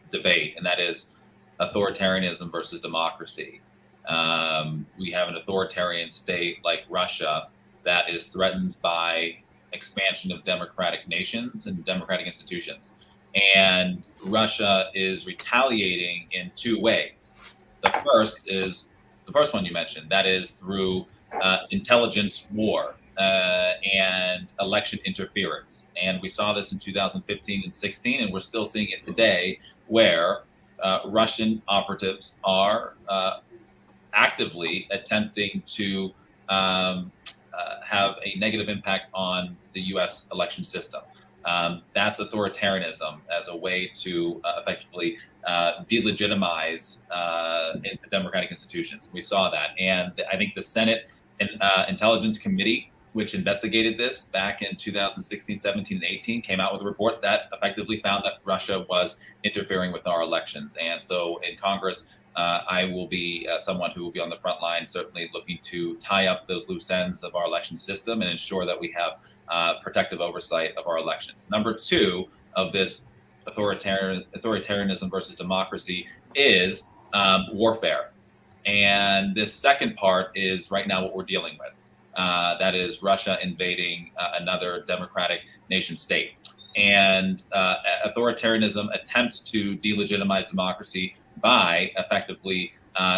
debate, and that is authoritarianism versus democracy. We have an authoritarian state like Russia that is threatened by expansion of democratic nations and democratic institutions. And Russia is retaliating in two ways. The first one you mentioned, that is through intelligence war and election interference. And we saw this in 2015 and 16, and we're still seeing it today, where Russian operatives are actively attempting to have a negative impact on the U.S. election system. That's authoritarianism as a way to effectively delegitimize democratic institutions. We saw that. And I think the Senate Intelligence Committee, which investigated this back in 2016, 17, and 18, came out with a report that effectively found that Russia was interfering with our elections. And so in Congress, I will be someone who will be on the front line, certainly looking to tie up those loose ends of our election system and ensure that we have protective oversight of our elections. Number two of this authoritarianism versus democracy is warfare. And this second part is right now what we're dealing with. That is Russia invading another democratic nation state. And authoritarianism attempts to delegitimize democracy by effectively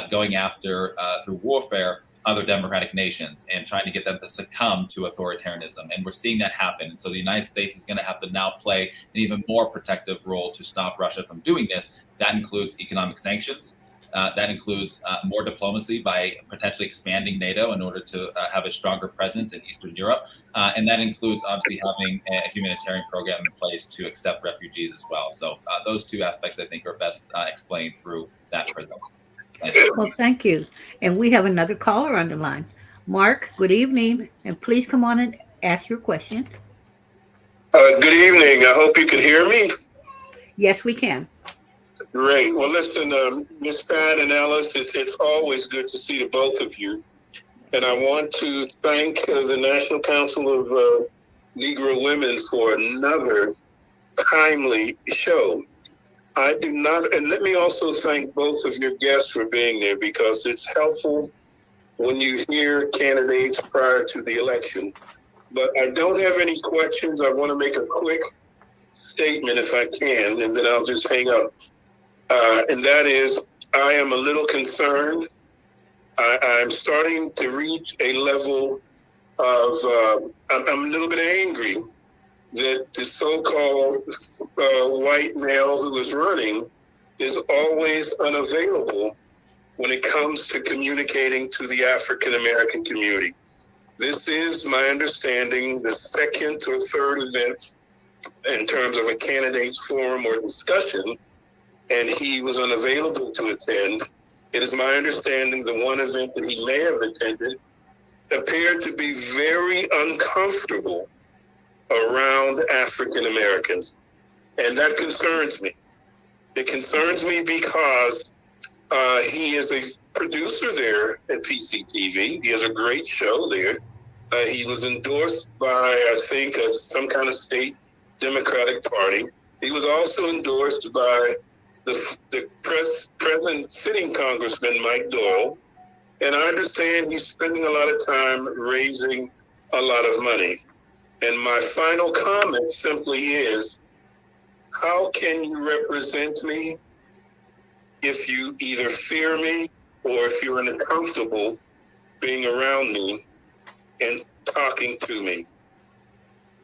going after, through warfare, other democratic nations and trying to get them to succumb to authoritarianism. And we're seeing that happen. And so the United States is going to have to now play an even more protective role to stop Russia from doing this. That includes economic sanctions. That includes more diplomacy by potentially expanding NATO in order to have a stronger presence in Eastern Europe. And that includes obviously having a humanitarian program in place to accept refugees as well. So those two aspects, I think, are best explained through that prism. Well, thank you. And we have another caller on the line. Mark, good evening. And please come on and ask your question. Good evening. I hope you can hear me. Yes, we can. Great. Well, listen, Ms. Pat and Ellis, it's always good to see the both of you. And I want to thank the National Council of Negro Women for another timely show. I do not, and let me also thank both of your guests for being there, because it's helpful when you hear candidates prior to the election. But I don't have any questions. I want to make a quick statement if I can, and then I'll just hang up. And that is, I am a little concerned. I'm starting to reach a level of, I'm a little bit angry that the so-called white male who is running is always unavailable when it comes to communicating to the African-American community. This is my understanding, the second or third event in terms of a candidate's forum or discussion, and he was unavailable to attend. It is my understanding the one event that he may have attended appeared to be very uncomfortable around African Americans. And that concerns me. It concerns me because he is a producer there at PCTV. He has a great show there. He was endorsed by, I think, some kind of state Democratic Party. He was also endorsed by the present sitting Congressman Mike Doyle. And I understand he's spending a lot of time raising a lot of money. And my final comment simply is, how can you represent me if you either fear me or if you're uncomfortable being around me and talking to me?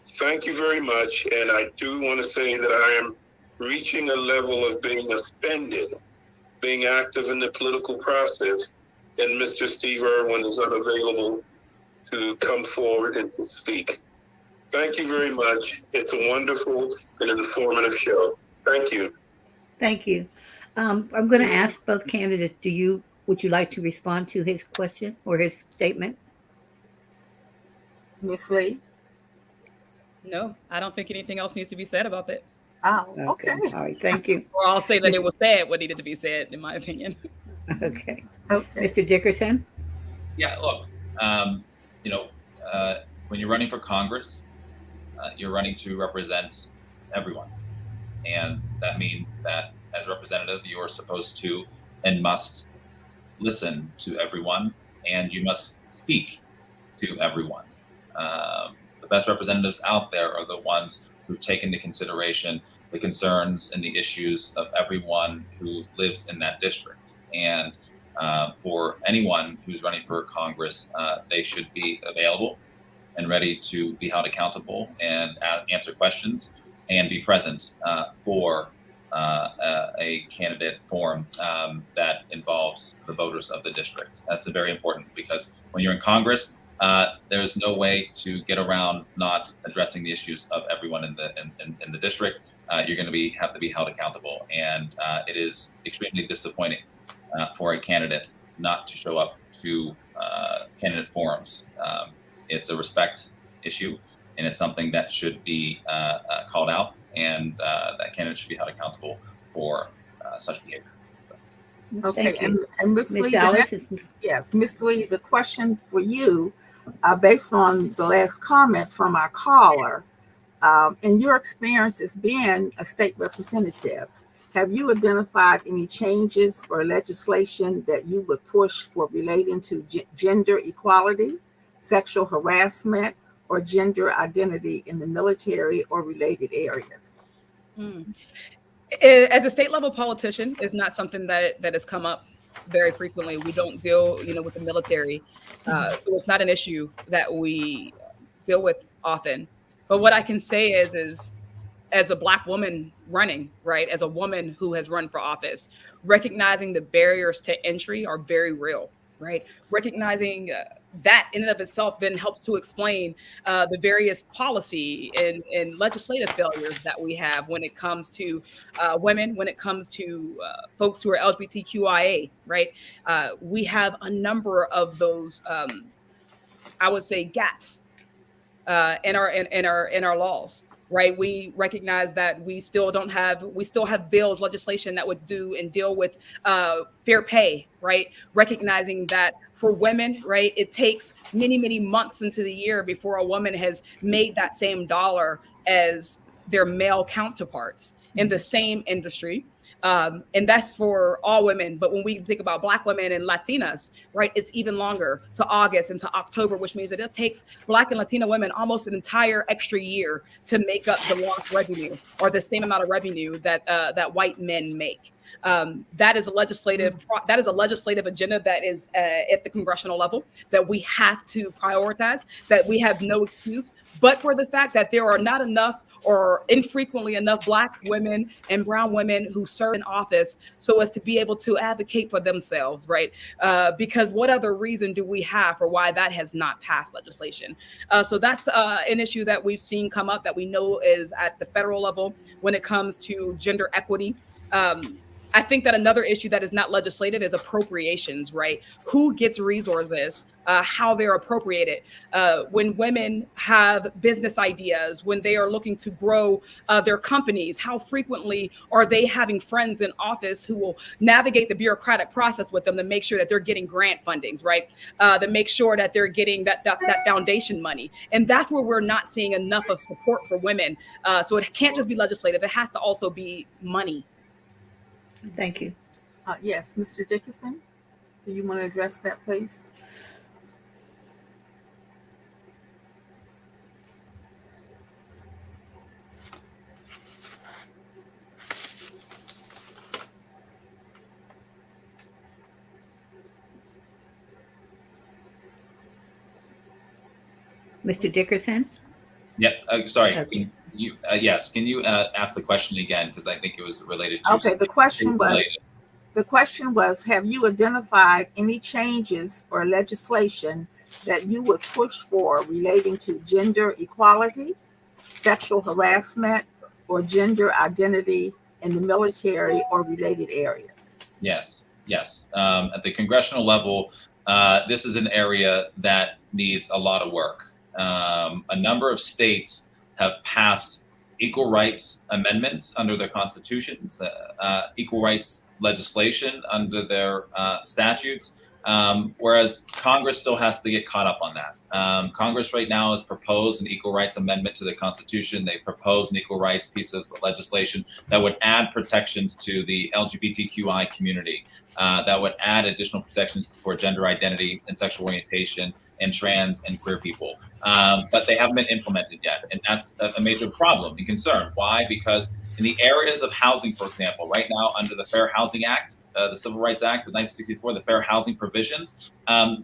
Thank you very much. And I do want to say that I am reaching a level of being offended, being active in the political process, and Mr. Steve Irwin is unavailable to come forward and to speak. Thank you very much. It's a wonderful and informative show. Thank you. Thank you. I'm going to ask both candidates, would you like to respond to his question or his statement? Ms. Lee? No, I don't think anything else needs to be said about that. Oh, okay. All right. Thank you. Or I'll say that it was said what needed to be said, in my opinion. Okay. Okay. Mr. Dickerson? Yeah, look, when you're running for Congress, you're running to represent everyone. And that means that as a representative, you are supposed to and must listen to everyone, and you must speak to everyone. The best representatives out there are the ones who take into consideration the concerns and the issues of everyone who lives in that district. And for anyone who's running for Congress, they should be available and ready to be held accountable and answer questions and be present for a candidate forum that involves the voters of the district. That's very important, because when you're in Congress, there's no way to get around not addressing the issues of everyone in the district. You're going to have to be held accountable, and it is extremely disappointing for a candidate not to show up to candidate forums. It's a respect issue, and it's something that should be called out, and that candidates should be held accountable for such behavior. Okay, Thank you. and Ms. Lee, yes, Ms. Lee, the question for you, based on the last comment from our caller, in your experience as being a state representative, have you identified any changes or legislation that you would push for relating to gender equality, sexual harassment, or gender identity in the military or related areas? As a state level politician, is not something that has come up very frequently. We don't deal, with the military. So it's not an issue that we deal with often. But what I can say is as a Black woman running, right, as a woman who has run for office, recognizing the barriers to entry are very real, right? Recognizing that in and of itself then helps to explain the various policy and legislative failures that we have when it comes to women, when it comes to folks who are LGBTQIA, right? We have a number of those, I would say, gaps in our laws. Right, we recognize that we still have bills, legislation that would do and deal with fair pay. Right, recognizing that for women, right, it takes many months into the year before a woman has made that same dollar as their male counterparts in the same industry. And that's for all women. But when we think about Black women and Latinas, right, it's even longer to August and to October, which means that it takes Black and Latina women almost an entire extra year to make up the lost revenue or the same amount of revenue that white men make. That is a legislative agenda that is at the congressional level that we have to prioritize, that we have no excuse, but for the fact that there are not enough or infrequently enough Black women and brown women who serve in office so as to be able to advocate for themselves, right? Because what other reason do we have for why that has not passed legislation? So that's an issue that we've seen come up that we know is at the federal level when it comes to gender equity. I think that another issue that is not legislative is appropriations, right? Who gets resources, how they're appropriated. When women have business ideas, when they are looking to grow their companies, how frequently are they having friends in office who will navigate the bureaucratic process with them to make sure that they're getting grant fundings, right? To make sure that they're getting that foundation money. And that's where we're not seeing enough of support for women. So it can't just be legislative, it has to also be money. Thank you. Yes, Mr. Dickinson, do you want to address that, please? Mr. Dickerson? Yep. Sorry. Okay. Yes. Can you ask the question again? Because I think it was related to. Okay. The question was, have you identified any changes or legislation that you would push for relating to gender equality, sexual harassment, or gender identity in the military or related areas? Yes. At the congressional level, this is an area that needs a lot of work. A number of states have passed equal rights amendments under their constitutions, equal rights legislation under their statutes, whereas Congress still has to get caught up on that. Congress right now has proposed an equal rights amendment to the Constitution. They proposed an equal rights piece of legislation that would add protections to the LGBTQI community, that would add additional protections for gender identity and sexual orientation and trans and queer people. But they haven't been implemented yet. And that's a major problem and concern. Why? Because in the areas of housing, for example, right now under the Fair Housing Act, the Civil Rights Act of 1964, the fair housing provisions,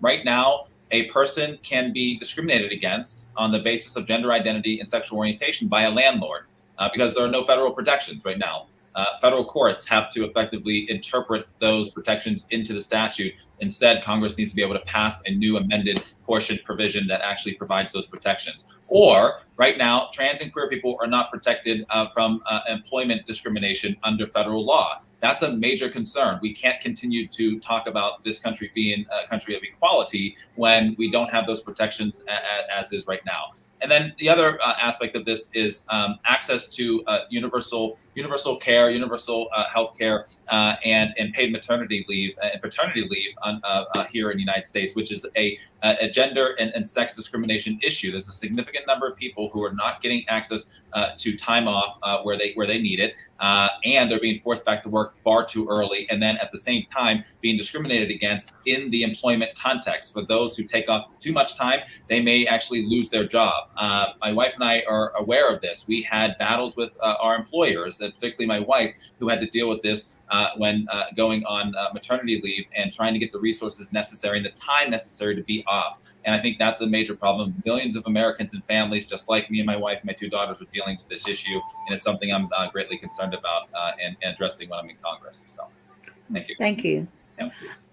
right now, a person can be discriminated against on the basis of gender identity and sexual orientation by a landlord because there are no federal protections right now. Federal courts have to effectively interpret those protections into the statute. Instead, Congress needs to be able to pass a new amended portion provision that actually provides those protections. Or right now, trans and queer people are not protected from employment discrimination under federal law. That's a major concern. We can't continue to talk about this country being a country of equality when we don't have those protections as is right now. And then the other aspect of this is access to universal care, universal health care, and paid maternity leave and paternity leave here in the United States, which is a gender and sex discrimination issue. There's a significant number of people who are not getting access to time off where they need it, and they're being forced back to work far too early, and then at the same time being discriminated against in the employment context. For those who take off too much time, they may actually lose their job. My wife and I are aware of this. We had battles with our employers, and particularly my wife, who had to deal with this when going on maternity leave and trying to get the resources necessary and the time necessary to be off. And I think that's a major problem. Millions of Americans and families, just like me and my wife and my two daughters, are dealing with this issue, and it's something I'm greatly concerned about and addressing when I'm in Congress. So, thank you. Thank you. Yeah.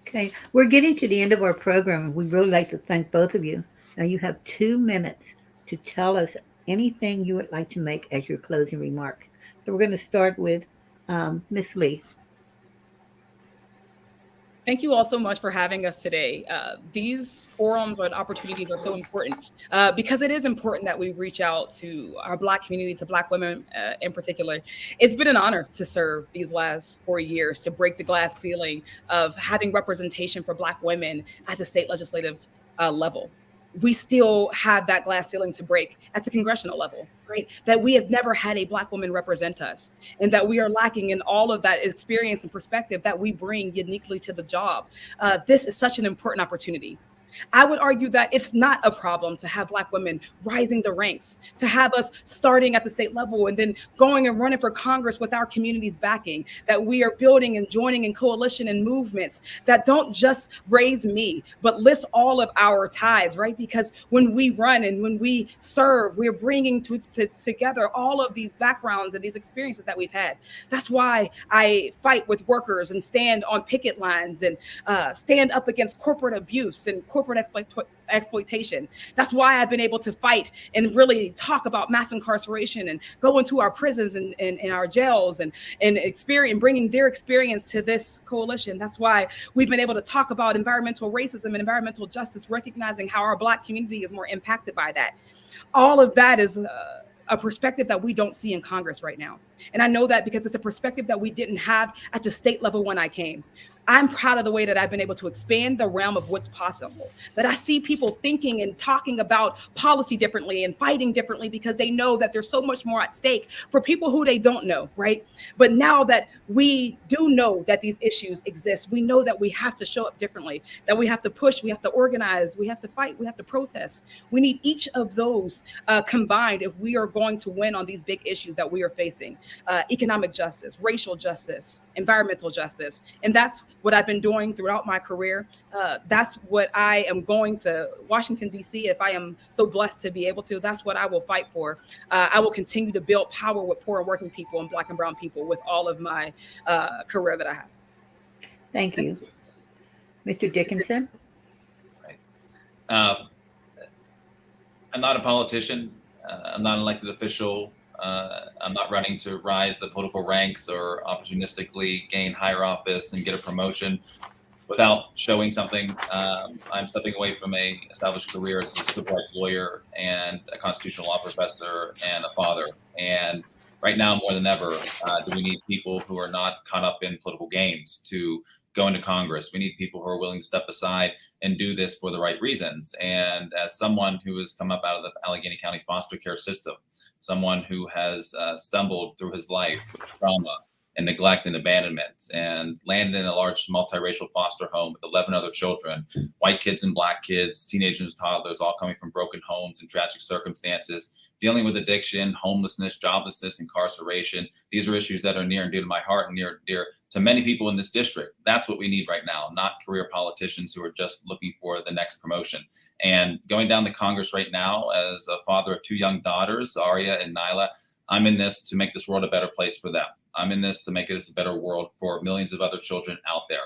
Okay, we're getting to the end of our program. We'd really like to thank both of you. Now you have 2 minutes to tell us anything you would like to make as your closing remark. So we're going to start with Ms. Lee. Thank you all so much for having us today. These forums and opportunities are so important because it is important that we reach out to our Black community, to Black women in particular. It's been an honor to serve these last 4 years, to break the glass ceiling of having representation for Black women at the state legislative level. We still have that glass ceiling to break at the congressional level, right? That we have never had a Black woman represent us, and that we are lacking in all of that experience and perspective that we bring uniquely to the job. This is such an important opportunity. I would argue that it's not a problem to have Black women rising the ranks, to have us starting at the state level and then going and running for Congress with our community's backing, that we are building and joining in coalition and movements that don't just raise me, but list all of our tides, right? Because when we run and when we serve, we're bringing together all of these backgrounds and these experiences that we've had. That's why I fight with workers and stand on picket lines and stand up against corporate abuse and corporate exploitation. That's why I've been able to fight and really talk about mass incarceration and go into our prisons and our jails and experience, bringing their experience to this coalition. That's why we've been able to talk about environmental racism and environmental justice, recognizing how our Black community is more impacted by that. All of that is a perspective that we don't see in Congress right now. And I know that because it's a perspective that we didn't have at the state level when I came. I'm proud of the way that I've been able to expand the realm of what's possible, that I see people thinking and talking about policy differently and fighting differently because they know that there's so much more at stake for people who they don't know, right? But now that we do know that these issues exist, we know that we have to show up differently, that we have to push, we have to organize, we have to fight, we have to protest. We need each of those combined if we are going to win on these big issues that we are facing. Economic justice, racial justice, environmental justice. And that's what I've been doing throughout my career. That's what I am going to Washington, D.C. If I am so blessed to be able to, that's what I will fight for. I will continue to build power with poor and working people and Black and brown people with all of my career that I have. Thank you. Mr. Dickinson? Right. I'm not a politician. I'm not an elected official. I'm not running to rise the political ranks or opportunistically gain higher office and get a promotion without showing something. I'm stepping away from a established career as a civil rights lawyer and a constitutional law professor and a father. And right now, more than ever, do we need people who are not caught up in political games to go into Congress. We need people who are willing to step aside and do this for the right reasons. And as someone who has come up out of the Allegheny County foster care system, someone who has stumbled through his life with trauma and neglect and abandonment and landed in a large multiracial foster home with 11 other children, white kids and Black kids, teenagers and toddlers, all coming from broken homes and tragic circumstances, dealing with addiction, homelessness, joblessness, incarceration. These are issues that are near and dear to my heart and near and dear to many people in this district. That's what we need right now, not career politicians who are just looking for the next promotion. And going down to Congress right now as a father of two young daughters, Aria and Nyla, I'm in this to make this world a better place for them. I'm in this to make this a better world for millions of other children out there.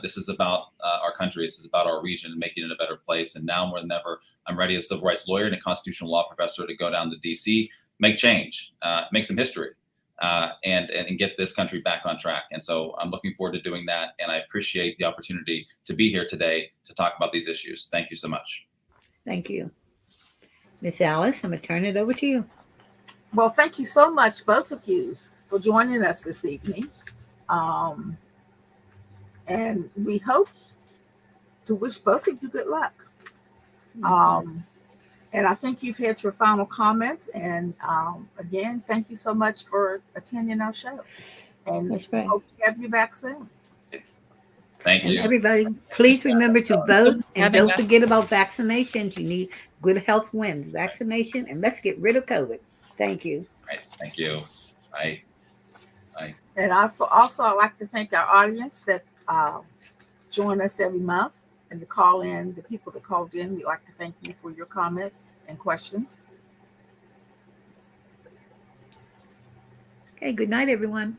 This is about our country. This is about our region and making it a better place. And now more than ever, I'm ready as a civil rights lawyer and a constitutional law professor to go down to DC, make change, make some history, and get this country back on track. And so I'm looking forward to doing that. And I appreciate the opportunity to be here today to talk about these issues. Thank you so much. Thank you. Miss Alice, I'm going to turn it over to you. Well, thank you so much, both of you, for joining us this evening. And we hope to wish both of you good luck. And I think you've had your final comments. And again, thank you so much for attending our show. And That's right. hope to have you back soon. Thank And you. everybody, please remember to vote and Having don't us. forget about vaccinations. You need good health wins. Vaccination, and let's get rid of COVID. Thank you. Right. Thank you. Bye. Bye. And also I'd like to thank our audience that join us every month, and the people that called in. We'd like to thank you for your comments and questions. Okay, good night, everyone.